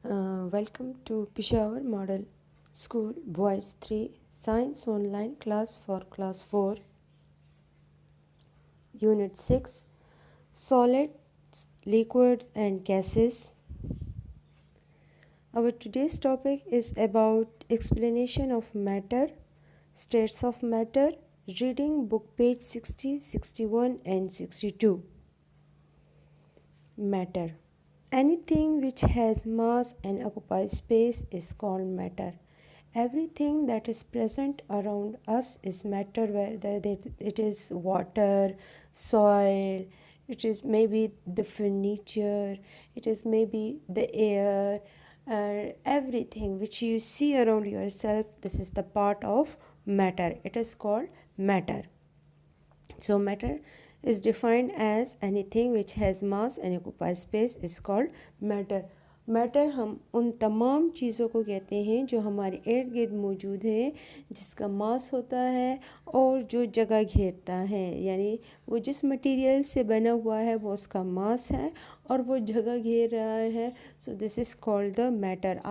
Welcome to Peshawar Model School Boys 3 Science Online Class for Class 4 Unit 6 Solids, Liquids and Gases. Our today's topic is about explanation of matter, states of matter, reading book page 60, 61 and 62. Matter. Anything which has mass and occupies space is called matter. Everything that is present around us is matter, whether it is water, soil, it is maybe the furniture, it is maybe the air, everything which you see around yourself, this is the part of matter. It is called matter. So matter is defined as anything which has mass and occupies space is called matter. Matter हम उन तमाम चीज़ों को कहते हैं जो हमारे इर्द गिर्द मौजूद हैं, जिसका मास होता है और जो जगह घेरता है, यानी वो जिस मटेरियल से बना हुआ है वो उसका मास है और वो जगह घेर रहा है. So this is called the matter.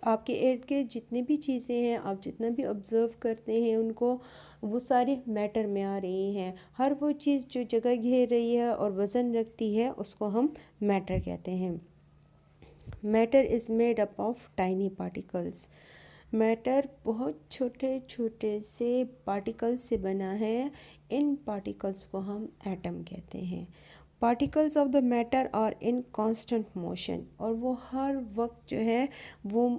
आपके इर्द गिर्द जितनी भी चीज़ें हैं, आप जितना भी ऑब्ज़र्व करते हैं उनको, वो सारी मैटर में आ रही हैं. हर वो चीज़ जो जगह घेर रही है और वज़न रखती है उसको हम मैटर कहते हैं. Matter is made up of tiny particles. Matter बहुत छोटे छोटे से पार्टिकल्स से बना है. इन पार्टिकल्स को हम एटम कहते हैं. Particles of the matter are in constant motion. और वो हर वक्त जो है वो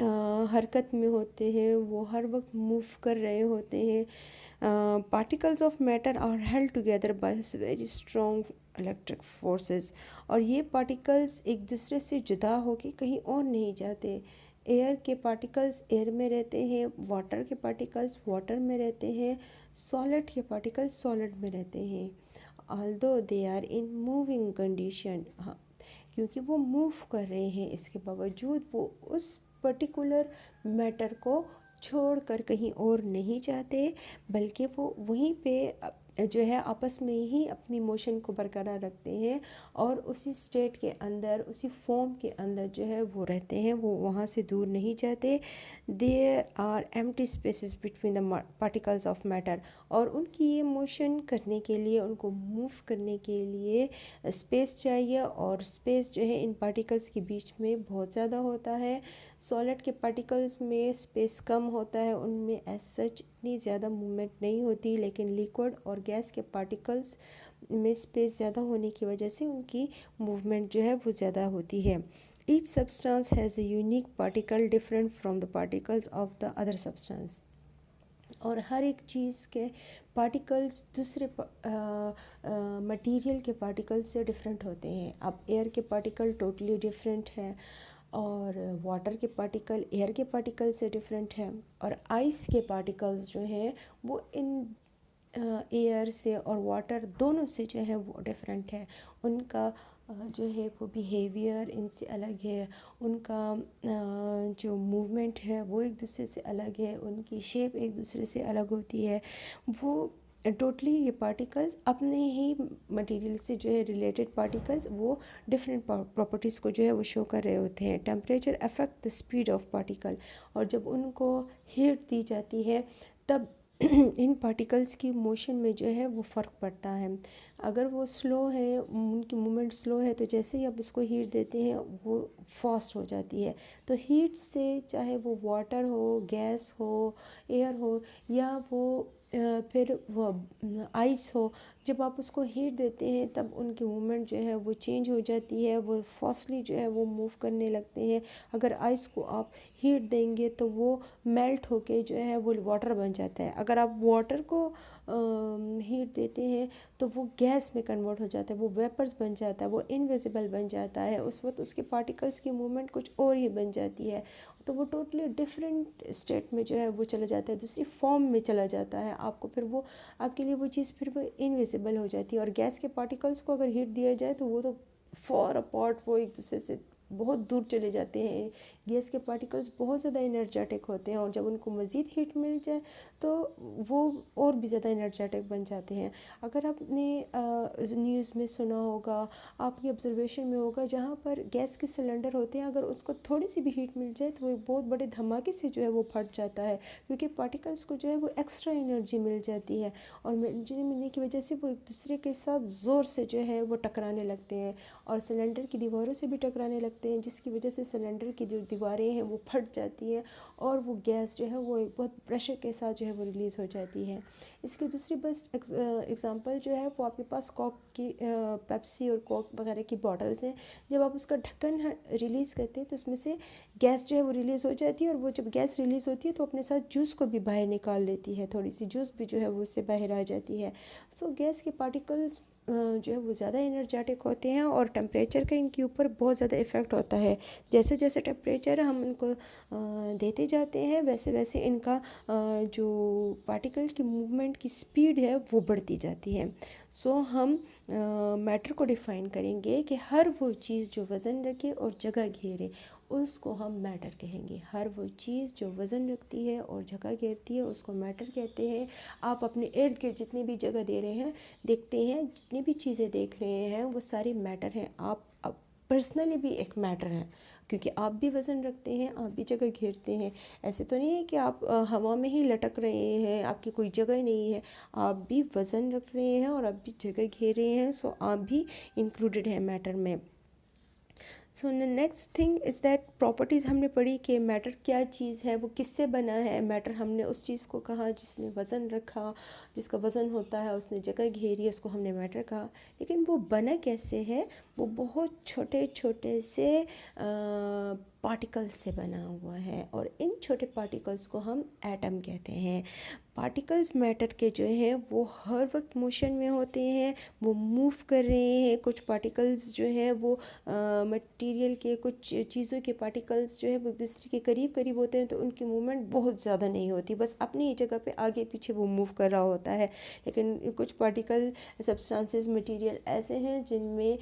हरकत में होते हैं, वो हर वक्त मूव कर रहे होते हैं. Particles of matter are held together by very strong electric forces. और ये पार्टिकल्स एक दूसरे से जुदा होकर कहीं और नहीं जाते. एयर के पार्टिकल्स एयर में रहते हैं, वाटर के पार्टिकल्स वाटर में रहते हैं, सॉलिड के पार्टिकल्स सॉलिड में रहते हैं. Although they are in moving condition, हाँ, क्योंकि वो मूव कर रहे हैं, इसके बावजूद वो उस पर्टिकुलर मैटर को छोड़कर कहीं और नहीं जाते, बल्कि वो वहीं पे जो है आपस में ही अपनी मोशन को बरकरार रखते हैं और उसी स्टेट के अंदर, उसी फॉर्म के अंदर जो है वो रहते हैं, वो वहाँ से दूर नहीं जाते. There are empty spaces between the particles of matter. और उनकी ये मोशन करने के लिए, उनको मूव करने के लिए स्पेस चाहिए, और स्पेस जो है इन पार्टिकल्स के बीच में बहुत ज़्यादा होता है. सॉलिड के पार्टिकल्स में स्पेस कम होता है, उनमें एज सच इतनी ज़्यादा मूवमेंट नहीं होती, लेकिन लिक्विड और गैस के पार्टिकल्स में स्पेस ज़्यादा होने की वजह से उनकी मूवमेंट जो है वो ज़्यादा होती है. Each substance has a unique particle different from the particles of the other substance. और हर एक चीज़ के पार्टिकल्स दूसरे मटेरियल के पार्टिकल्स से डिफरेंट होते हैं. अब एयर के पार्टिकल टोटली डिफरेंट है, और वाटर के पार्टिकल एयर के पार्टिकल से डिफरेंट है, और आइस के पार्टिकल्स जो हैं वो इन एयर से और वाटर दोनों से जो है वो डिफरेंट है. उनका जो है वो बिहेवियर इनसे अलग है, उनका जो मूवमेंट है वो एक दूसरे से अलग है, उनकी शेप एक दूसरे से अलग होती है. वो टोटली ये पार्टिकल्स अपने ही मटेरियल से जो है रिलेटेड पार्टिकल्स वो डिफरेंट प्रॉपर्टीज़ को जो है वो शो कर रहे होते हैं. Temperature affect the speed of particle. और जब उनको हीट दी जाती है तब इन पार्टिकल्स की मोशन में जो है वो फ़र्क पड़ता है. अगर वो स्लो है, उनकी मूवमेंट स्लो है, तो जैसे ही आप उसको हीट देते हैं वो फास्ट हो जाती है. तो हीट से, चाहे वो वाटर हो, गैस हो, एयर हो, या वो फिर वो आइस हो, जब आप उसको हीट देते हैं तब उनकी मूवमेंट जो है वो चेंज हो जाती है, वो फास्टली जो है वो मूव करने लगते हैं. अगर आइस को आप हीट देंगे तो वो मेल्ट होके जो है वो वाटर बन जाता है. अगर आप वाटर को हीट देते हैं तो वो गैस में कन्वर्ट हो जाता है, वो वेपर्स बन जाता है, वो इनविजिबल बन जाता है. उस वक्त उसके पार्टिकल्स की मूवमेंट कुछ और ही बन जाती है, तो वो टोटली डिफरेंट स्टेट में जो है वो चला जाता है, दूसरी फॉर्म में चला जाता है. आपको फिर वो, आपके लिए वो चीज़ फिर वो इनविजिबल हो जाती है. और गैस के पार्टिकल्स को अगर हीट दिया जाए तो वो तो फॉर अपार्ट वो एक दूसरे से बहुत दूर चले जाते हैं। गैस के पार्टिकल्स बहुत ज़्यादा एनर्जेटिक होते हैं और जब उनको मज़ीद हीट मिल जाए तो वो और भी ज़्यादा एनर्जेटिक बन जाते हैं। अगर आपने न्यूज़ में सुना होगा, आपकी ऑब्जर्वेशन में होगा, जहाँ पर गैस के सिलेंडर होते हैं, अगर उसको थोड़ी सी भी हीट मिल जाए तो वो बहुत बड़े धमाके से जो है वो फट जाता है, क्योंकि पार्टिकल्स को जो है वो एक्स्ट्रा एनर्जी मिल जाती है और एनर्जी मिलने की वजह से वो एक दूसरे के साथ ज़ोर से जो है वो टकराने लगते हैं और सिलेंडर की दीवारों से भी टकराने लगते हैं, जिसकी वजह से सिलेंडर की जो दीवारें हैं वो फट जाती हैं और वो गैस जो है वो एक बहुत प्रेशर के साथ जो है वो रिलीज़ हो जाती है। इसकी दूसरी बेस्ट एग्ज़ाम्पल जो है वो आपके पास कॉक की पेप्सी और कोक वगैरह की बॉटल्स हैं। जब आप उसका ढक्कन रिलीज़ करते हैं तो उसमें से गैस जो है वो रिलीज़ हो जाती है और वो जब गैस रिलीज़ होती है तो अपने साथ जूस को भी बाहर निकाल लेती है, थोड़ी सी जूस भी जो है वो उससे बाहर आ जाती है। सो गैस के पार्टिकल्स जो है वो ज़्यादा एनर्जेटिक होते हैं और टेम्परेचर का इनके ऊपर बहुत ज़्यादा इफ़ेक्ट होता है। जैसे जैसे टेम्परेचर हम इनको देते जाते हैं वैसे वैसे इनका जो पार्टिकल की मूवमेंट की स्पीड है वो बढ़ती जाती है। सो हम मैटर को डिफ़ाइन करेंगे कि हर वो चीज़ जो वज़न रखे और जगह घेरे उसको हम मैटर कहेंगे। हर वो चीज़ जो वज़न रखती है और जगह घेरती है उसको मैटर कहते हैं। आप अपने इर्द गिर्द जितनी भी जगह दे रहे हैं देखते हैं, जितनी भी चीज़ें देख रहे हैं वो सारी मैटर हैं। आप पर्सनली भी एक मैटर हैं, क्योंकि आप भी वज़न रखते हैं, आप भी जगह घेरते हैं। ऐसे तो नहीं है कि आप हवा में ही लटक रहे हैं, आपकी कोई जगह नहीं है। आप भी वज़न रख रहे हैं और आप भी जगह घेर रहे हैं, सो आप भी इंक्लूडेड है मैटर में। So next thing is that properties हमने पढ़ी कि मैटर क्या चीज़ है, वो किससे बना है। मैटर हमने उस चीज़ को कहा जिसने वज़न रखा, जिसका वज़न होता है, उसने जगह घेरी, उसको हमने मैटर कहा। लेकिन वो बना कैसे है? वो बहुत छोटे छोटे से पार्टिकल्स से बना हुआ है और इन छोटे पार्टिकल्स को हम एटम कहते हैं। पार्टिकल्स मैटर के जो हैं वो हर वक्त मोशन में होते हैं, वो मूव कर रहे हैं। कुछ पार्टिकल्स जो हैं वो मटेरियल के, कुछ चीज़ों के पार्टिकल्स जो है वो एक दूसरे के करीब करीब होते हैं तो उनकी मूवमेंट बहुत ज़्यादा नहीं होती, बस अपनी ही जगह पे आगे पीछे वो मूव कर रहा होता है। लेकिन कुछ पार्टिकल सब्सटेंसेस मटेरियल ऐसे हैं जिनमें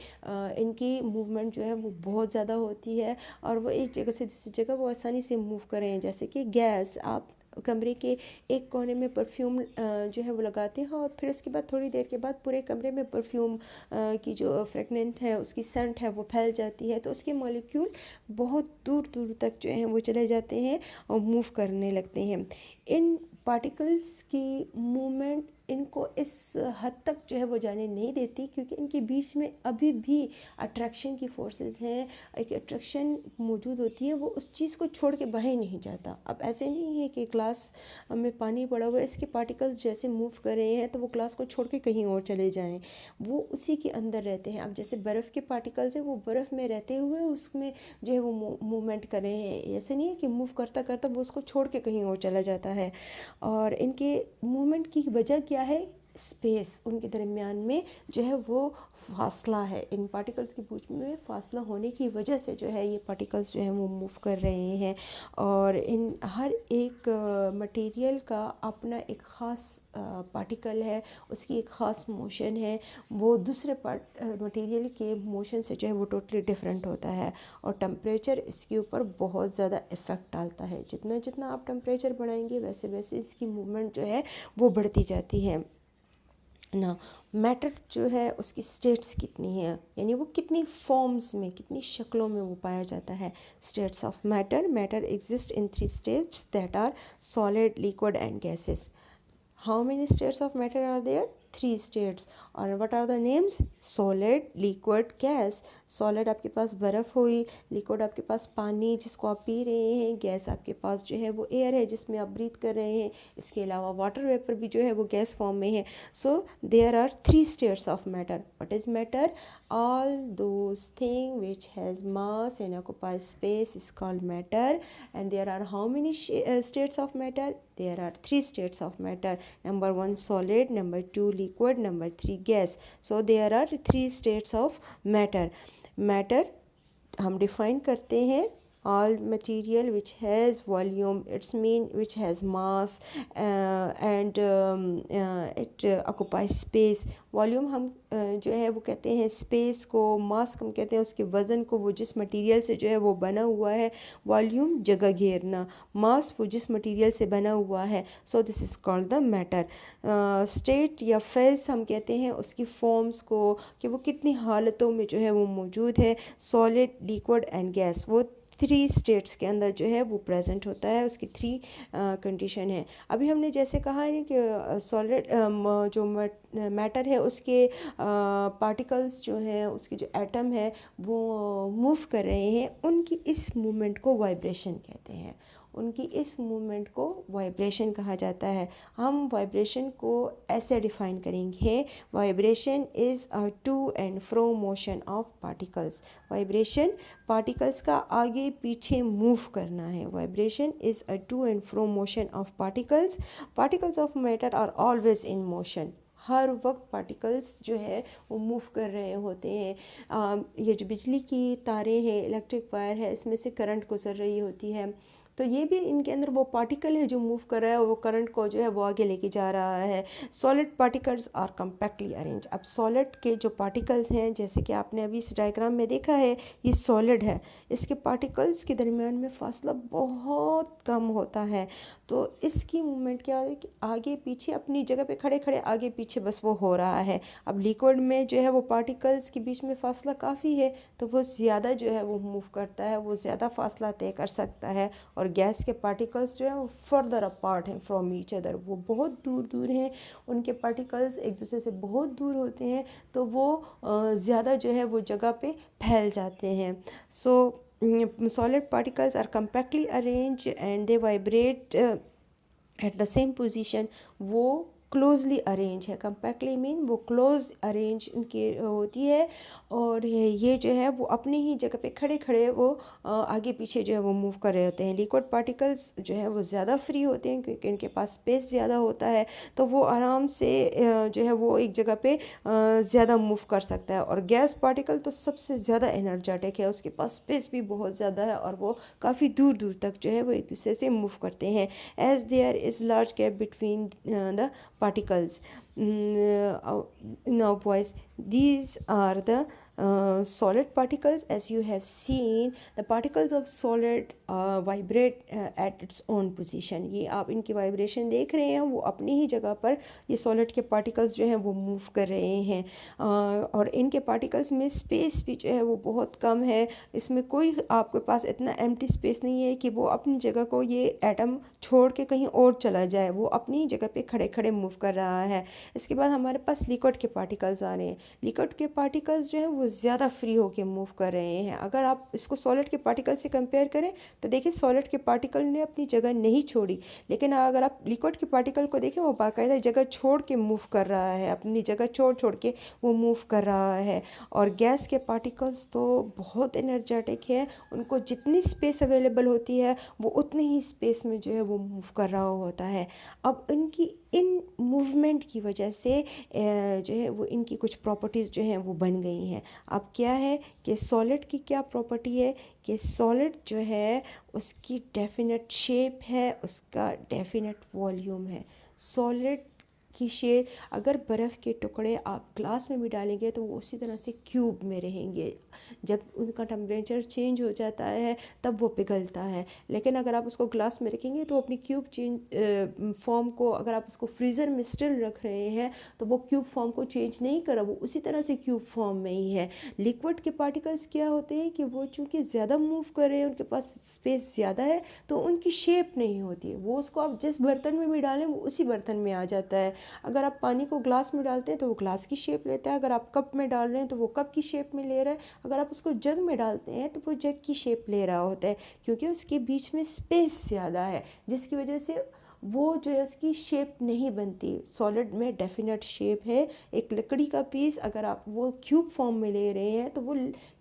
इनकी मूवमेंट जो है वो बहुत ज़्यादा होती है और वो एक जगह से दूसरी जगह वो आसानी से मूव कर रहे हैं। जैसे कि गैस, आप कमरे के एक कोने में परफ्यूम जो है वो लगाते हैं और फिर उसके बाद थोड़ी देर के बाद पूरे कमरे में परफ्यूम की जो फ्रेगनेंट है, उसकी सेंट है, वो फैल जाती है, तो उसके मॉलिक्यूल बहुत दूर दूर तक जो हैं वो चले जाते हैं और मूव करने लगते हैं। इन पार्टिकल्स की मूवमेंट इनको इस हद तक जो है वो जाने नहीं देती, क्योंकि इनके बीच में अभी भी अट्रैक्शन की फोर्सेस हैं। एक अट्रैक्शन मौजूद होती है, वो उस चीज़ को छोड़ के बाहर नहीं जाता। अब ऐसे नहीं है कि ग्लास में पानी पड़ा हुआ है, इसके पार्टिकल्स जैसे मूव कर रहे हैं तो वो ग्लास को छोड़ के कहीं और चले जाएं, वो उसी के अंदर रहते हैं। अब जैसे बर्फ़ के पार्टिकल्स हैं, वो बर्फ़ में रहते हुए उसमें जो है वो मूवमेंट कर रहे हैं। ऐसे नहीं है कि मूव करता करता वो उसको छोड़ के कहीं और चला जाता है। और इनके मूवमेंट की वजह क्या है? स्पेस, उनके दरमियान में जो है वो फासला है। इन पार्टिकल्स के बीच में फासला होने की वजह से जो है ये पार्टिकल्स जो हैं वो मूव कर रहे हैं और इन हर एक मटेरियल का अपना एक ख़ास पार्टिकल है, उसकी एक ख़ास मोशन है, वो दूसरे मटेरियल के मोशन से जो है वो टोटली डिफरेंट होता है और टेम्परेचर इसके ऊपर बहुत ज़्यादा इफ़ेक्ट डालता है। जितना जितना आप टेम्परेचर बढ़ाएंगे वैसे वैसे इसकी मूवमेंट जो है वो बढ़ती जाती है ना। मैटर जो है उसकी स्टेट्स कितनी है, यानी वो कितनी फॉर्म्स में, कितनी शक्लों में वो पाया जाता है। States of matter, matter exist in 3 states that are solid, liquid and gases. How many states of matter are there? 3 states. और what are the names? Solid, liquid, gas. Solid आपके पास बर्फ़ हुई, liquid आपके पास पानी जिसको आप पी रहे हैं, गैस आपके पास जो है वो एयर है जिसमें आप ब्रीथ कर रहे हैं, इसके अलावा वाटर वेपर भी जो है वो गैस फॉर्म में है। So there are 3 states of matter. What is matter? All those things which has mass and occupy space is called matter. And there are how many states of matter? There are 3 states of matter. Number 1 solid, number 2 liquid, number 3 gas. So there are 3 states of matter. Matter हम define करते हैं all material which has volume, it's mean which has mass and it occupies space. Volume हम जो है वो कहते हैं space को, मास हम कहते हैं उसके वज़न को, वो जिस मटेरियल से जो है वो बना हुआ है। वॉल्यूम जगह घेरना, मास वो जिस मटेरियल से बना हुआ है। So this is called the matter. State या फेज हम कहते हैं उसकी फॉर्म्स को कि वो कितनी हालतों में जो है वो मौजूद है। सॉलिड, लिक्विड एंड गैस, वो 3 स्टेट्स के अंदर जो है वो प्रेजेंट होता है, उसकी 3 कंडीशन है। अभी हमने जैसे कहा है कि सॉलिड जो मैटर है उसके पार्टिकल्स जो हैं, उसके जो एटम है वो मूव कर रहे हैं, उनकी इस मूवमेंट को वाइब्रेशन कहते हैं। उनकी इस मूवमेंट को वाइब्रेशन कहा जाता है। हम वाइब्रेशन को ऐसे डिफ़ाइन करेंगे, vibration is a to and fro motion of particles. Vibration particles का आगे पीछे मूव करना है। Vibration is a to and fro motion of particles. Particles of matter are always in motion. हर वक्त पार्टिकल्स जो है वो मूव कर रहे होते हैं। ये जो बिजली की तारें हैं, इलेक्ट्रिक वायर है, इसमें से करंट गुजर रही होती है, तो ये भी इनके अंदर वो पार्टिकल है जो मूव कर रहा है और वो करंट को जो है वो आगे लेके जा रहा है। Solid particles are compactly arrange. अब सॉलिड के जो पार्टिकल्स हैं, जैसे कि आपने अभी इस डायग्राम में देखा है, ये सॉलिड है, इसके पार्टिकल्स के दरमियान में फासला बहुत कम होता है। तो इसकी मूवमेंट क्या है कि आगे पीछे अपनी जगह पे खड़े खड़े आगे पीछे बस वो हो रहा है। अब लिक्विड में जो है वो पार्टिकल्स के बीच में फासला काफ़ी है, तो वो ज़्यादा जो है वो मूव करता है, वो ज़्यादा फासला तय कर सकता है। और गैस के पार्टिकल्स जो है वो फर्दर अपार्ट हैं फ्रॉम ईच अदर, वो बहुत दूर दूर हैं, उनके पार्टिकल्स एक दूसरे से बहुत दूर होते हैं, तो वो ज़्यादा जो है वो जगह पे फैल जाते हैं। सो solid particles are compactly arranged and they vibrate at the same position। वो क्लोजली अरेंज है। कम्पैक्टली मीन वो क्लोज अरेंज इनकी होती है, और ये जो है वो अपनी ही जगह पे खड़े खड़े वो आगे पीछे जो है वो मूव कर रहे होते हैं। लिक्विड पार्टिकल्स जो है वो ज़्यादा फ्री होते हैं क्योंकि इनके पास स्पेस ज़्यादा होता है, तो वो आराम से जो है वो एक जगह पे ज़्यादा मूव कर सकता है। और गैस पार्टिकल तो सबसे ज़्यादा एनर्जेटिक है, उसके पास स्पेस भी बहुत ज़्यादा है और वो काफ़ी दूर दूर तक जो है वो एक दूसरे से मूव करते हैं। As there is large gap between the particles। Now boys, these are the solid particles. As you have seen, the particles of solid vibrate at its own position। ये आप इनकी वाइब्रेशन देख रहे हैं, वो अपनी ही जगह पर ये सॉलिड के पार्टिकल्स जो हैं वो मूव कर रहे हैं। और इनके पार्टिकल्स में स्पेस भी जो है वो बहुत कम है, इसमें कोई आपके पास इतना एम्प्टी स्पेस नहीं है कि वो अपनी जगह को ये एटम छोड़ के कहीं और चला जाए, वो अपनी ही जगह पे खड़े खड़े मूव कर रहा है। इसके बाद हमारे पास लिक्विड के पार्टिकल्स आ रहे हैं। लिक्विड के पार्टिकल्स जो हैं वो ज़्यादा फ्री होके मूव कर रहे हैं। अगर आप इसको सॉलिड के पार्टिकल से कंपेयर करें तो देखिए सॉलिड के पार्टिकल ने अपनी जगह नहीं छोड़ी, लेकिन अगर आप लिक्विड के पार्टिकल को देखें वो बाकायदा जगह छोड़ के मूव कर रहा है, अपनी जगह छोड़ छोड़ के वो मूव कर रहा है। और गैस के पार्टिकल्स तो बहुत एनर्जेटिक है, उनको जितनी स्पेस अवेलेबल होती है वो उतनी ही स्पेस में जो है वो मूव कर रहा होता है। अब इनकी इन मूवमेंट की वजह से जो है वो इनकी कुछ प्रॉपर्टीज़ जो हैं वो बन गई हैं। अब क्या है कि सॉलिड की क्या प्रॉपर्टी है कि सॉलिड जो है उसकी डेफिनेट शेप है, उसका डेफिनेट वॉल्यूम है। सॉलिड की शेप, अगर बर्फ़ के टुकड़े आप ग्लास में भी डालेंगे तो वो उसी तरह से क्यूब में रहेंगे। जब उनका टेम्परेचर चेंज हो जाता है तब वो पिघलता है, लेकिन अगर आप उसको ग्लास में रखेंगे तो अपनी क्यूब चेंज फॉर्म को, अगर आप उसको फ्रीज़र में स्टिल रख रहे हैं तो वो क्यूब फॉर्म को चेंज नहीं करा, वो उसी तरह से क्यूब फॉर्म में ही है। लिक्विड के पार्टिकल्स क्या होते हैं कि वो चूँकि ज़्यादा मूव कर रहे हैं, उनके पास स्पेस ज़्यादा है, तो उनकी शेप नहीं होती है, वो उसको आप जिस बर्तन में भी डालें वो उसी बर्तन में आ जाता है। अगर आप पानी को ग्लास में डालते हैं तो वो ग्लास की शेप लेता है, अगर आप कप में डाल रहे हैं तो वो कप की शेप में ले रहा है, अगर आप उसको जग में डालते हैं तो वो जग की शेप ले रहा होता है, क्योंकि उसके बीच में स्पेस ज़्यादा है, जिसकी वजह से वो जो है उसकी शेप नहीं बनती। सॉलिड में डेफिनेट शेप है। एक लकड़ी का पीस अगर आप वो क्यूब फॉर्म में ले रहे हैं तो वो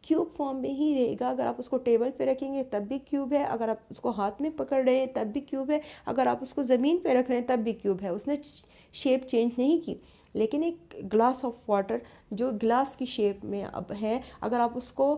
क्यूब फॉर्म में ही रहेगा, अगर आप उसको टेबल पे रखेंगे तब भी क्यूब है, अगर आप उसको हाथ में पकड़ रहे हैं तब भी क्यूब है, अगर आप उसको ज़मीन पे रख रहे हैं तब भी क्यूब है, उसने शेप चेंज नहीं की। लेकिन एक ग्लास ऑफ वाटर जो ग्लास की शेप में अब है, अगर आप उसको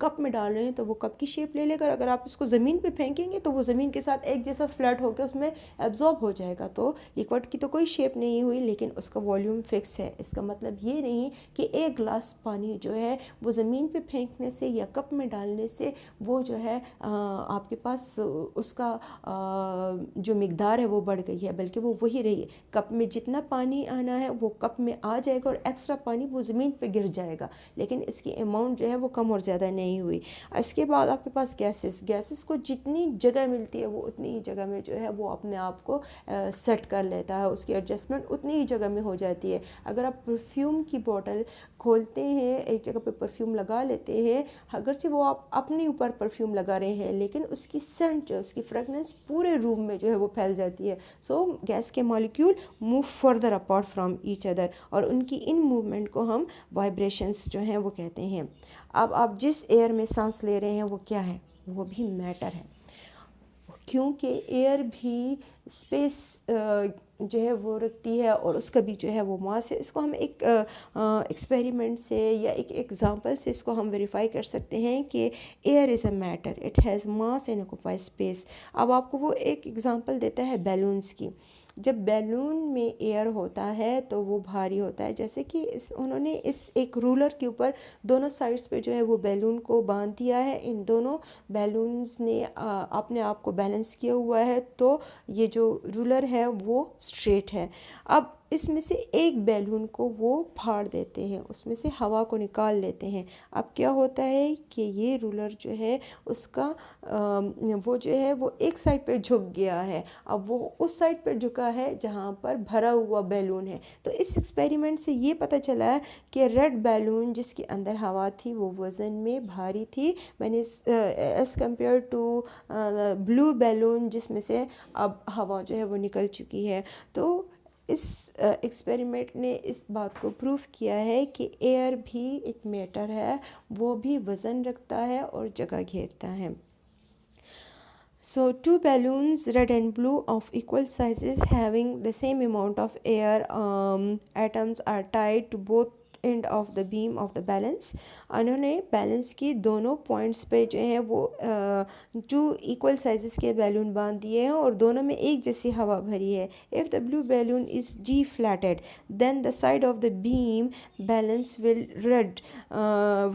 कप में डाल रहे हैं तो वो कप की शेप ले लेगा। अगर आप इसको ज़मीन पे फेंकेंगे तो वो ज़मीन के साथ एक जैसा फ्लैट होकर उसमें एब्जॉर्ब हो जाएगा। तो लिक्विड की तो कोई शेप नहीं हुई, लेकिन उसका वॉल्यूम फिक्स है। इसका मतलब ये नहीं कि एक गिलास पानी जो है वो ज़मीन पे फेंकने से या कप में डालने से वो जो है आपके पास उसका जो मिकदार है वो बढ़ गई है, बल्कि वो वही रही है। कप में जितना पानी आना है वो कप में आ जाएगा और एक्स्ट्रा पानी वो ज़मीन पे गिर जाएगा, लेकिन इसकी अमाउंट जो है वो कम और ज़्यादा नहीं हुई। इसके बाद आपके पास गैसेस को जितनी जगह मिलती है वो उतनी ही जगह में जो है वो अपने आप को सेट कर लेता है, उसकी एडजस्टमेंट उतनी ही जगह में हो जाती है। अगर आप परफ्यूम की बोतल खोलते हैं, एक जगह पे परफ्यूम लगा लेते हैं, अगरचे वो आप अपने ऊपर परफ्यूम लगा रहे हैं, लेकिन उसकी सेंट जो उसकी फ्रेगनेंस पूरे रूम में जो है वो फैल जाती है। सो गैस के molecule move further apart from each other, और उनकी इन मूवमेंट को हम वाइब्रेशंस जो हैं वो कहते हैं। अब आप जिस एयर में सांस ले रहे हैं वो क्या है? वो भी मैटर है, क्योंकि एयर भी स्पेस जो है वो रखती है और उसका भी जो है वो मास है। इसको हम एक एक्सपेरिमेंट से या एक एग्जांपल से इसको हम वेरीफाई कर सकते हैं कि air is a matter, it has mass and occupy space. अब आपको वो एक एग्जांपल देता है बैलून्स की। जब बैलून में एयर होता है तो वो भारी होता है, जैसे कि उन्होंने इस एक रूलर के ऊपर दोनों साइड्स पे जो है वो बैलून को बांध दिया है। इन दोनों बैलून्स ने अपने आप को बैलेंस किया हुआ है, तो ये जो रूलर है वो स्ट्रेट है। अब इसमें से एक बैलून को वो फाड़ देते हैं, उसमें से हवा को निकाल लेते हैं। अब क्या होता है कि ये रूलर जो है उसका वो जो है वो एक साइड पे झुक गया है। अब वो उस साइड पर झुका है जहाँ पर भरा हुआ बैलून है। तो इस एक्सपेरिमेंट से ये पता चला है कि रेड बैलून जिसके अंदर हवा थी वो वज़न में भारी थी, मैंने as compare to blue balloon जिसमें से अब हवा जो है वो निकल चुकी है। तो इस एक्सपेरिमेंट ने इस बात को प्रूव किया है कि एयर भी एक मैटर है, वो भी वज़न रखता है और जगह घेरता है। So two balloons, red and blue, of equal sizes having the same amount of air atoms are tied to both end of the beam of the balance. उन्होंने बैलेंस की दोनों पॉइंट्स पे जो है वो टू इक्वल साइजेस के balloon बांध दिए हैं और दोनों में एक जैसी हवा भरी है। If the blue balloon is deflated then the side of the beam balance will red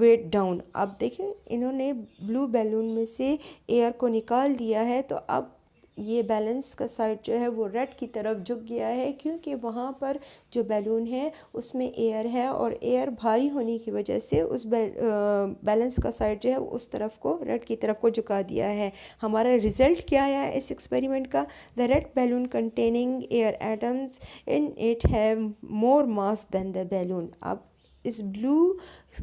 weight down। अब देखें, इन्होंने ब्लू बैलून में से एयर को निकाल दिया है, तो अब ये बैलेंस का साइड जो है वो रेड की तरफ झुक गया है, क्योंकि वहाँ पर जो बैलून है उसमें एयर है और एयर भारी होने की वजह से उस बैलेंस का साइड जो है उस तरफ को रेड की तरफ को झुका दिया है। हमारा रिज़ल्ट क्या आया इस एक्सपेरिमेंट का? The red balloon containing air atoms in it have more mass than the balloon. अब इस ब्लू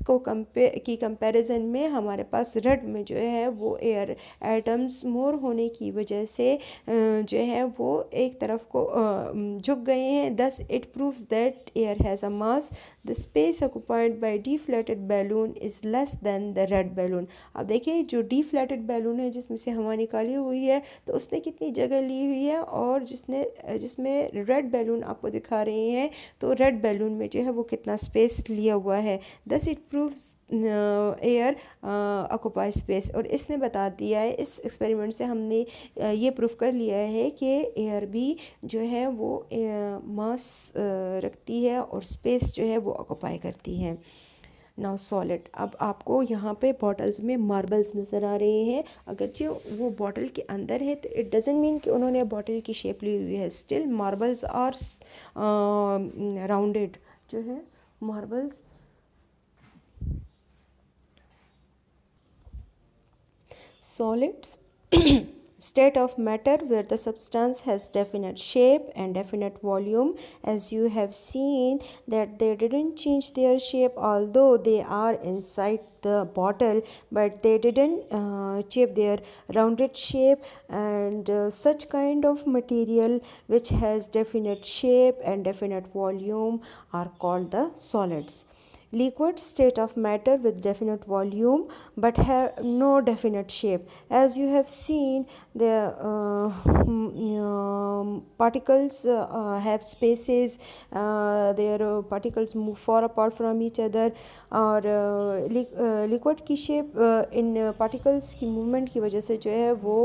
को कंपैरिजन में हमारे पास रेड में जो है वो एयर एटम्स मोर होने की वजह से जो है वो एक तरफ को झुक गए हैं। Thus it proves that air has a mass. The space occupied by deflated balloon is less than the red balloon. अब देखिए, जो डिफ्लेटेड बैलून है जिसमें से हवा निकाली हुई है, तो उसने कितनी जगह ली हुई है, और जिसमें रेड बैलून आपको दिखा रहे हैं तो रेड बैलून में जो है वो कितना स्पेस लिया हुआ है। Thus it proves air occupy space. और इसने बता दिया है, इस एक्सपेरिमेंट से हमने ये प्रूफ कर लिया है कि एयर भी जो है वो मास रखती है और स्पेस जो है वो ऑक्यूपाई करती है। Now solid. अब आपको यहाँ पे बॉटल्स में मार्बल्स नज़र आ रहे हैं, अगरचे वो बॉटल के अंदर है, तो इट डजेंट मीन कि उन्होंने बॉटल की शेप ली हुई है। स्टिल मार्बल्स आर राउंडेड जो है marbles. Solids state of matter where the substance has definite shape and definite volume. As you have seen that they didn't change their shape although they are inside the bottle, but they didn't change their rounded shape, and such kind of material which has definite shape and definite volume are called the solids. Liquid state of matter with definite volume but have no definite shape. As you have seen, the particles have spaces, their particles move far apart from each other, और liquid की shape in particles की movement की वजह से जो है वो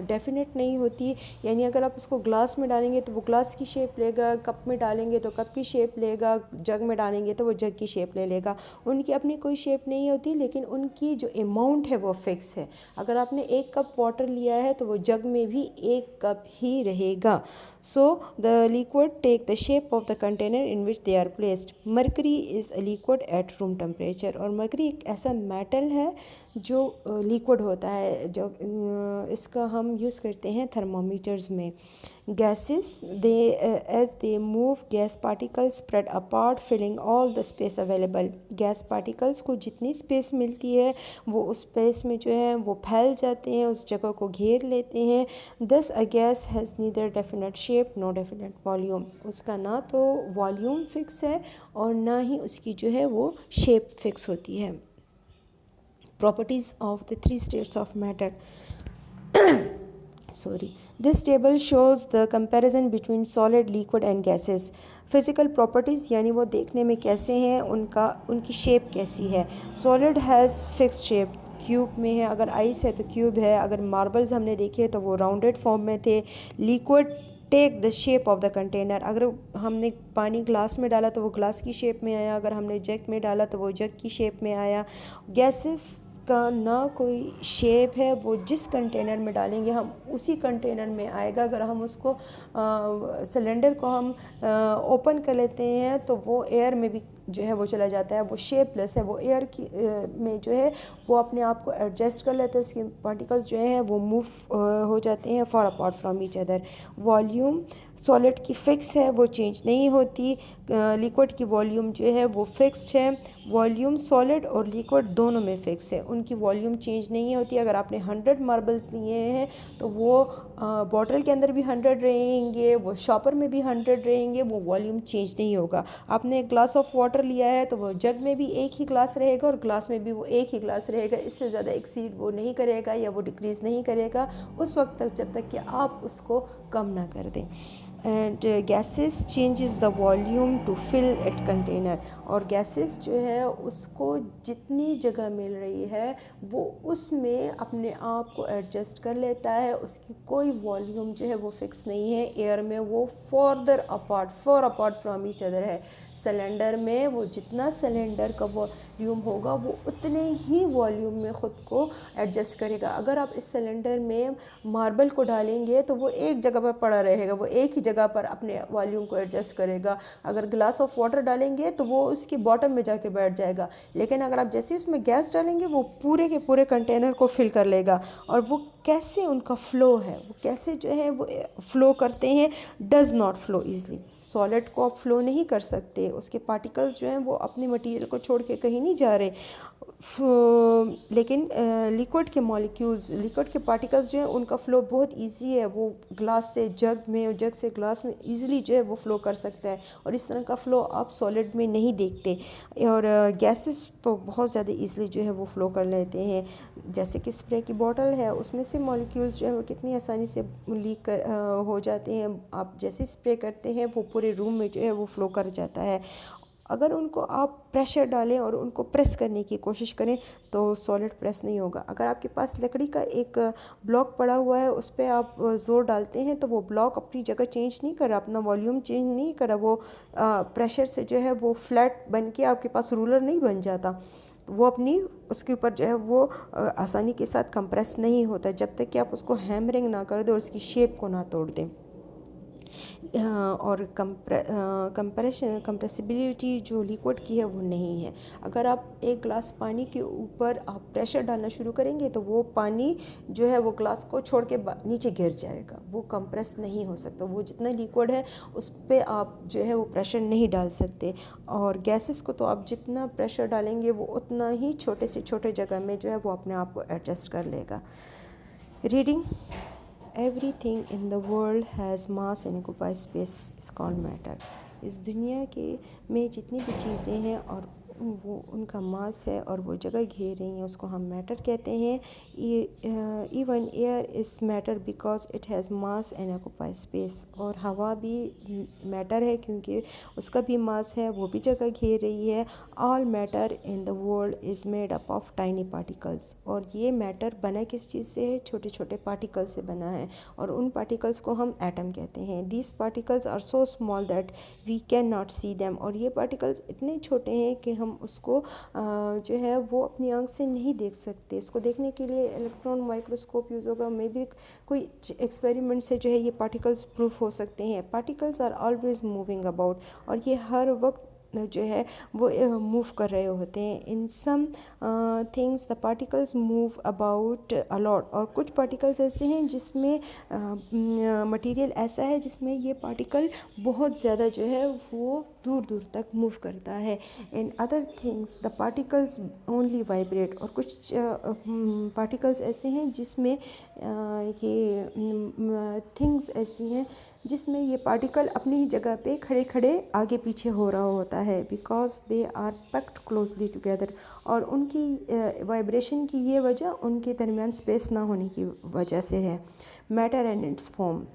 definite नहीं होती. यानी अगर आप उसको ग्लास में डालेंगे तो वो ग्लास की शेप लेगा, कप में डालेंगे तो कप की शेप लेगा, जग में डालेंगे तो वो जग की शेप ले लेगा. उनकी अपनी कोई शेप नहीं होती, लेकिन उनकी जो अमाउंट है वो फिक्स है. अगर आपने एक कप वाटर लिया है तो वो जग में भी एक कप ही रहेगा. So the liquid take the shape of the container in which they are placed. Mercury is a liquid at room temperature. और मरकरी एक ऐसा मेटल है जो लिक्विड होता है, जो इसका हम यूज़ करते हैं थर्मोमीटर्स में. Gases they as they move, gas particles spread apart filling all the space available. Gas particles को जितनी स्पेस मिलती है वो उस स्पेस में जो है वो फैल जाते हैं, उस जगह को घेर लेते हैं. Thus a gas has neither definite shape no definite volume. उसका ना तो वॉल्यूम फिक्स है और ना ही उसकी जो है वो शेप फिक्स होती है. Properties of the three states of matter. Sorry. This table shows the comparison between solid, liquid and gases. Physical properties यानी वो देखने में कैसे हैं, उनकी शेप कैसी है. Solid has fix shape, cube में है. अगर आइस है तो क्यूब है. अगर मार्बल्स हमने देखे तो वो राउंडेड फॉर्म में थे. Liquid take the shape of the container. अगर हमने पानी ग्लास में डाला तो वो ग्लास की शेप में आया, अगर हमने जग में डाला तो वो जग की शेप में आया. गैसेस का ना कोई शेप है, वो जिस कंटेनर में डालेंगे हम उसी कंटेनर में आएगा. अगर हम उसको सिलेंडर को हम ओपन कर लेते हैं तो वो एयर में भी जो है वो चला जाता है. वो शेपलेस है, वो एयर की में जो है वो अपने आप को एडजस्ट कर लेते हैं. उसके पार्टिकल्स जो हैं वो मूव हो जाते हैं far apart from each other. Volume solid की फ़िक्स है, वो चेंज नहीं होती. लिक्विड की वॉल्यूम जो है वो फिक्स्ड है. वॉल्यूम सॉलिड और लिक्विड दोनों में फ़िक्स है, उनकी वॉल्यूम चेंज नहीं होती. अगर आपने 100 मार्बल्स लिए हैं तो वो बॉटल के अंदर भी 100 रहेंगे, वो शॉपर में भी 100 रहेंगे, वो वॉल्यूम चेंज नहीं होगा. आपने एक ग्लास ऑफ वाटर लिया है तो वो जग में भी एक ही ग्लास रहेगा और ग्लास में भी वो एक ही ग्लास रहेगा. इससे ज़्यादा एक्सीड वो नहीं करेगा या वो डिक्रीज़ नहीं करेगा उस वक्त तक जब तक कि आप उसको कम ना कर दें. And gases changes the volume to fill it container. और गैसेस जो है उसको जितनी जगह मिल रही है वो उसमें अपने आप को एडजस्ट कर लेता है. उसकी कोई वॉल्यूम जो है वो फिक्स नहीं है. एयर में वो for apart from each other है. सिलेंडर में वो जितना सिलेंडर का वॉल्यूम होगा वो उतने ही वॉल्यूम में ख़ुद को एडजस्ट करेगा. अगर आप इस सिलेंडर में मार्बल को डालेंगे तो वो एक जगह पर पड़ा रहेगा, वो एक ही जगह पर अपने वॉल्यूम को एडजस्ट करेगा. अगर ग्लास ऑफ वाटर डालेंगे तो वो उसकी बॉटम में जाके बैठ जाएगा. लेकिन अगर आप जैसे उसमें गैस डालेंगे वो पूरे के पूरे कंटेनर को फिल कर लेगा. और वो कैसे उनका फ़्लो है, वो कैसे जो है वो फ़्लो करते हैं, does not flow easily. Solid को आप फ़्लो नहीं कर सकते, उसके पार्टिकल्स जो हैं वो अपने मटेरियल को छोड़ के कहीं नहीं जा रहे. लेकिन लिक्विड के मॉलिक्यूल्स, लिक्विड के पार्टिकल्स जो हैं उनका फ़्लो बहुत इजी है. वो ग्लास से जग में और जग से ग्लास में इजीली जो है वो फ़्लो कर सकता है. और इस तरह का फ़्लो आप सॉलिड में नहीं देखते. और गैसेस तो बहुत ज़्यादा इजीली जो है वो फ़्लो कर लेते हैं. जैसे कि स्प्रे की बॉटल है, उसमें से मॉलिक्यूल्स जो है वो कितनी आसानी से लीक कर हो जाते हैं. आप जैसे स्प्रे करते हैं वो पूरे रूम में जो है वो फ़्लो कर जाता है. अगर उनको आप प्रेशर डालें और उनको प्रेस करने की कोशिश करें तो सॉलिड प्रेस नहीं होगा. अगर आपके पास लकड़ी का एक ब्लॉक पड़ा हुआ है, उस पर आप ज़ोर डालते हैं तो वो ब्लॉक अपनी जगह चेंज नहीं करा, अपना वॉल्यूम चेंज नहीं करा. वो प्रेशर से जो है वो फ्लैट बन के आपके पास रूलर नहीं बन जाता. वो अपनी उसके ऊपर जो है वो आसानी के साथ कंप्रेस नहीं होता जब तक कि आप उसको हैमरिंग ना कर दें और उसकी शेप को ना तोड़ दें. और कंप्रेसिबिलिटी जो लिक्विड की है वो नहीं है. अगर आप एक ग्लास पानी के ऊपर आप प्रेशर डालना शुरू करेंगे तो वो पानी जो है वो ग्लास को छोड़ के नीचे गिर जाएगा, वो कंप्रेस नहीं हो सकता. वो जितना लिक्विड है उस पर आप जो है वो प्रेशर नहीं डाल सकते. और गैसेस को तो आप जितना प्रेशर डालेंगे वो उतना ही छोटे से छोटे जगह में जो है वो अपने आप को एडजस्ट कर लेगा. Reading Everything in the world has mass and occupies space is called matter. इस दुनिया के में जितनी भी चीज़ें हैं और वो उनका मास है और वो जगह घेर रही हैं, उसको हम मैटर कहते हैं। Even air is matter because it has mass and occupy space. और हवा भी मैटर है क्योंकि उसका भी मास है, वो भी जगह घेर रही है। All matter in the world is made up of tiny particles. और ये मैटर बना किस चीज़ से है? छोटे छोटे पार्टिकल से बना है, और उन पार्टिकल्स को हम एटम कहते हैं। These particles are so small that we can not see them. और ये पार्टिकल्स इतने छोटे हैं कि हम उसको जो है वो अपनी आंख से नहीं देख सकते। इसको देखने के लिए इलेक्ट्रॉन माइक्रोस्कोप यूज़ होगा, मे बी कोई एक्सपेरिमेंट से जो है ये पार्टिकल्स प्रूफ हो सकते हैं। Particles are always moving about, और ये हर वक्त जो है वो मूव कर रहे होते हैं। In some things the particles move about a lot. और कुछ पार्टिकल्स ऐसे हैं जिसमें मटेरियल ऐसा है जिसमें ये पार्टिकल बहुत ज़्यादा जो है वो दूर दूर तक मूव करता है। In other things the particles only vibrate. और कुछ पार्टिकल्स ऐसे हैं जिसमें ये थिंग्स ऐसी हैं जिसमें ये पार्टिकल अपनी ही जगह पे खड़े खड़े आगे पीछे हो रहा होता है, because they are packed closely together. और उनकी वाइब्रेशन की ये वजह उनके दरमियान स्पेस ना होने की वजह से है। Matter and its form.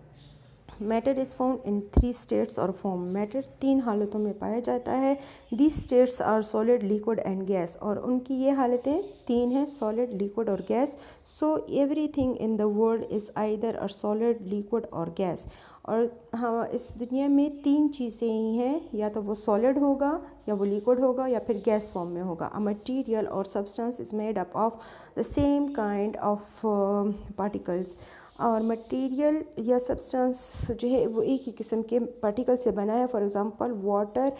Matter is found in 3 states और फॉर्म। मैटर 3 हालतों में पाया जाता है। These states are solid, liquid and gas. और उनकी ये हालतें 3 हैं, सॉलिड, लिक्विड और gas. So everything in the world is either a solid, liquid और गैस। और हाँ, इस दुनिया में 3 चीज़ें ही हैं, या तो वो सॉलिड होगा, या वो लिक्विड होगा, या फिर गैस फॉर्म में होगा। अ मटीरियल और substance is made up of the same kind of particles. और मटेरियल या सब्सटेंस जो है वो एक ही किस्म के पार्टिकल से बना है। For example water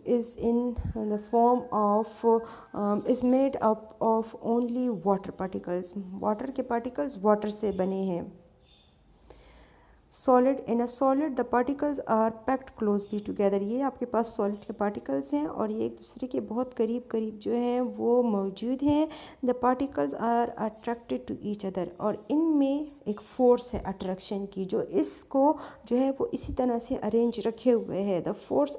is in the form of is made up of only water particles. Water के पार्टिकल्स वाटर से बने हैं। Solid, in a solid the particles are packed closely together. ये आपके पास सॉलिड के पार्टिकल्स हैं और ये एक दूसरे के बहुत करीब करीब जो हैं वो मौजूद हैं। The particles are attracted to each other. और इनमें एक फोर्स है अट्रैक्शन की, जो इसको जो है वो इसी तरह से अरेंज रखे हुए है। The force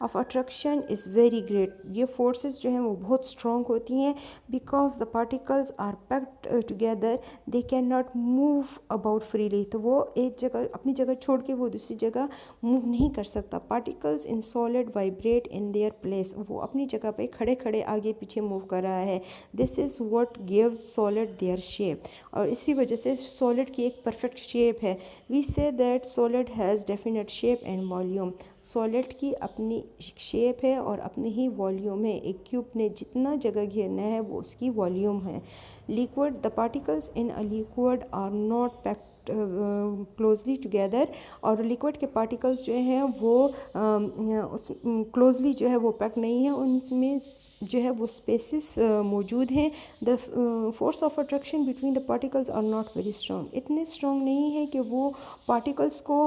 of attraction is very great. ये फोर्सेस जो हैं वो बहुत स्ट्रॉन्ग होती हैं, because the particles are packed together, they can not move about freely. तो वो एक जगह अपनी जगह छोड़ के वो दूसरी जगह मूव नहीं कर सकता। Particles in solid vibrate in their place. वो अपनी जगह पे खड़े खड़े आगे पीछे मूव कर रहा है। This is what gives solid their shape. और इसी वजह से सॉलिड की एक परफेक्ट शेप है। We say that solid has definite shape and volume. Solid की अपनी शेप है और अपनी ही वॉल्यूम है। एक क्यूब ने जितना जगह घेरना है वो उसकी वॉल्यूम है। Liquid, the particles in a liquid are not packed closely together. और लिक्विड के पार्टिकल्स जो हैं वो उस क्लोजली जो है वो पैक नहीं है, उनमें जो है वो स्पेसिस मौजूद हैं। The force of attraction between the particles are not very strong. इतने स्ट्रॉन्ग नहीं है कि वो पार्टिकल्स को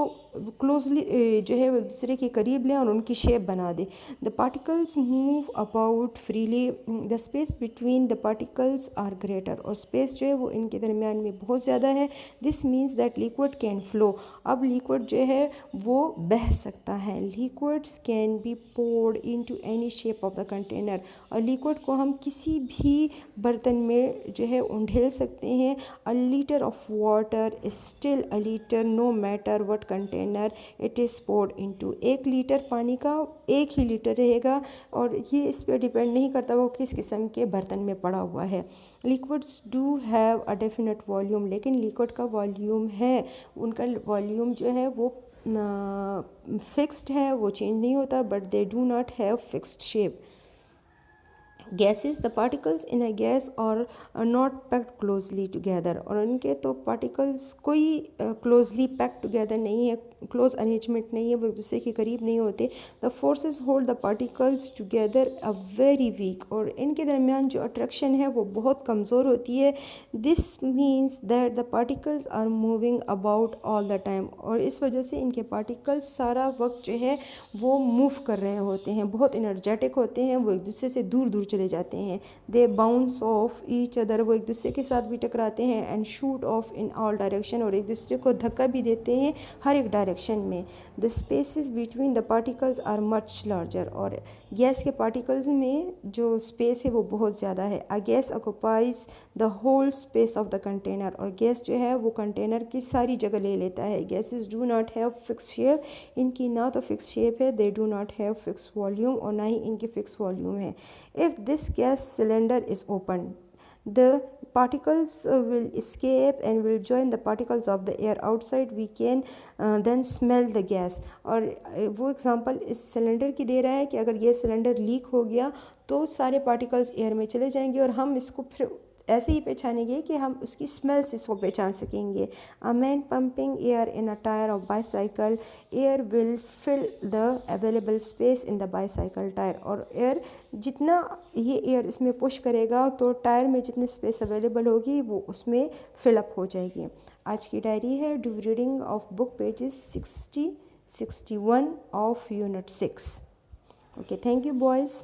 क्लोजली जो है वो दूसरे के करीब लें और उनकी शेप बना दे। The particles move about freely. The space between the particles are greater. और स्पेस जो है वो इनके दरमियान में बहुत ज़्यादा है। This means that liquid can flow. अब लिक्विड जो है वो बह सकता है। Liquids can be poured into any shape of the container. और लिक्विड को हम किसी भी बर्तन में जो है उंडेल सकते हैं। A litre of water is still a litre no matter what container it is poured into. 1 litre पानी का 1 ही लीटर रहेगा, और ये इस पर डिपेंड नहीं करता वो किस किस्म के बर्तन में पड़ा हुआ है। Liquids do have a definite volume. लेकिन लिक्विड का वॉल्यूम है, उनका वॉल्यूम जो है वो फिक्स्ड है, वो चेंज नहीं होता। But they do not have fixed shape. Gases, the particles in a gas और नॉट पैक्ड क्लोजली टुगेदर। और उनके तो पार्टिकल्स कोई क्लोजली पैक्ड टुगेदर नहीं है, क्लोज अरेंजमेंट नहीं है, वो एक दूसरे के करीब नहीं होते। The forces hold the particles together a very weak. और इनके दरमियान जो अट्रैक्शन है वो बहुत कमज़ोर होती है। This means that the particles are moving about all the time. और इस वजह से इनके पार्टिकल्स सारा वक्त जो है वो मूव कर रहे होते हैं, बहुत एनर्जेटिक होते हैं, वो एक दूसरे से दूर दूर चले जाते हैं। दे बाउंस ऑफ ईच अदर, वो एक दूसरे के साथ भी टकराते हैं। And shoot of in all direction, और एक दूसरे को धक्का भी देते हैं हर एक डायरेक्शन में। The spaces between the particles are much larger, और गैस के पार्टिकल्स में जो स्पेस है वो बहुत ज़्यादा है। A gas occupies the whole space of the container, और गैस जो है वो कंटेनर की सारी जगह ले लेता है। Gases do not have fix shape, इनकी ना तो फिक्स शेप है। They do not have fix volume, और ना ही इनकी फिक्स वॉल्यूम है। If this gas cylinder is open, the particles will escape and will join the particles of the air outside. We can then smell the gas. और वो example इस cylinder की दे रहा है कि अगर ये सिलेंडर लीक हो गया तो सारे पार्टिकल्स एयर में चले जाएंगे, और हम इसको फिर ऐसे ही पहचानेंगे कि हम उसकी स्मेल से इसको पहचान सकेंगे। A man pumping air in a tyre of bicycle, air will fill the available space in the bicycle tyre, और एयर जितना ये एयर इसमें पुश करेगा तो टायर में जितनी स्पेस अवेलेबल होगी वो उसमें फिलअप हो जाएगी। आज की डायरी है do reading of book pages 60-61 of unit 6। Okay, thank you boys.